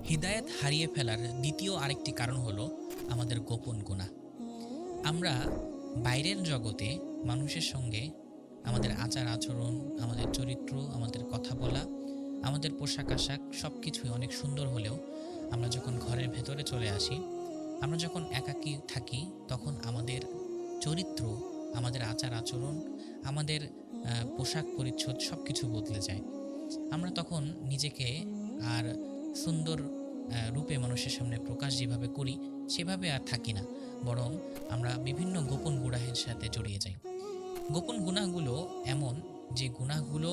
হিদায়াত হারিয়ে ফেলার দ্বিতীয় আরেকটি কারণ হলো আমাদের গোপন গুনাহ। আমরা বাইরের জগতে মানুষের সঙ্গে আমাদের আচার আচরণ, আমাদের চরিত্র, আমাদের কথা বলা, আমাদের পোশাক আশাক সব কিছুই অনেক সুন্দর হলেও আমরা যখন ঘরের ভেতরে চলে আসি, আমরা যখন একাকী থাকি, তখন আমাদের চরিত্র, আমাদের আচার আচরণ, আমাদের পোশাক পরিচ্ছদ সব কিছু বদলে যায়। আমরা তখন নিজেকে আর সুন্দর রূপে মানুষের সামনে প্রকাশ যেভাবে করি সেভাবে আর থাকি না, বরং আমরা বিভিন্ন গোপন গুনাহের সাথে জড়িয়ে যাই। গোপন গুনাহগুলো এমন যে গুনাহগুলো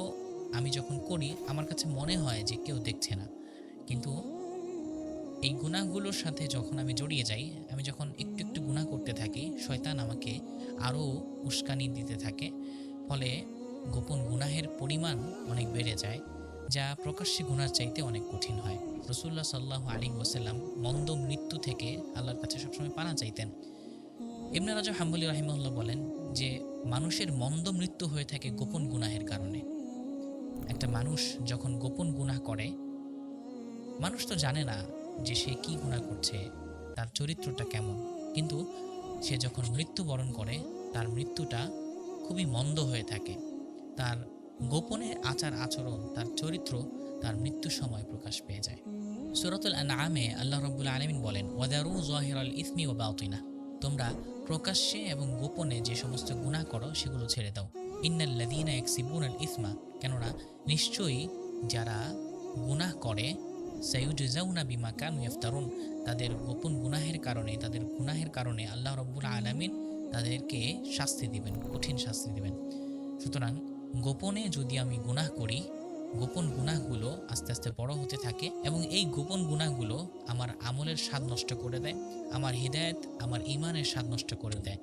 আমি যখন করি আমার কাছে মনে হয় যে কেউ দেখছে না, কিন্তু এই গুনাহগুলোর সাথে যখন আমি জড়িয়ে যাই, আমি যখন একটু একটু গুনাহ করতে থাকি, শয়তান আমাকে আরও উস্কানি দিতে থাকে। ফলে গোপন গুনাহের পরিমাণ অনেক বেড়ে যায়, যা প্রকাশ্যে গুনার চাইতে অনেক কঠিন হয়। রাসূলুল্লাহ সাল্লাল্লাহু আলাইহি ওয়াসাল্লাম মন্দ মৃত্যু থেকে আল্লাহর কাছে সবসময় পানা চাইতেন। ইবনে রাজব হাম্বলী রাহিমাহুল্লাহ বলেন যে মানুষের মন্দ মৃত্যু হয়ে থাকে গোপন গুনাহের কারণে। একটা মানুষ যখন গোপন গুনাহ করে, মানুষ তো জানে না যে সে কি গুনাহ করছে, তার চরিত্রটা কেমন, কিন্তু সে যখন মৃত্যুবরণ করে তার মৃত্যুটা খুবই মন্দ হয়ে থাকে। তার গোপনে আচার আচরণ, তার চরিত্র তার মৃত্যুর সময় প্রকাশ পেয়ে যায়। সূরাতুল আনআমে আল্লাহ রাব্বুল আলামিন বলেন, ওয়াদারু যাহিরাল ইসমি ওয়া বাতিনা, তোমরা প্রকাশ্যে এবং গোপনে যে সমস্ত গুনাহ করো সেগুলো ছেড়ে দাও। ইন্নাল্লাযীনা ইয়াকসিবুনাল ইসমা, কেননা নিশ্চয়ই যারা গুনাহ করে, সায়ুজজাউনা বিমা কানু ইফতারুন, তাদের গোপন গুনাহের কারণে, তাদের গুনাহের কারণে আল্লাহ রাব্বুল আলামিন তাদেরকে শাস্তি দিবেন, কঠিন শাস্তি দিবেন। সুতরাং গোপনে যদি আমি গুনাহ করি, গোপন গুনাহগুলো আস্তে আস্তে বড় হতে থাকে এবং এই গোপন গুনাহগুলো আমার আমলের স্বাদ নষ্ট করে দেয়, আমার হিদায়াত, আমার ঈমানের স্বাদ নষ্ট করে দেয়।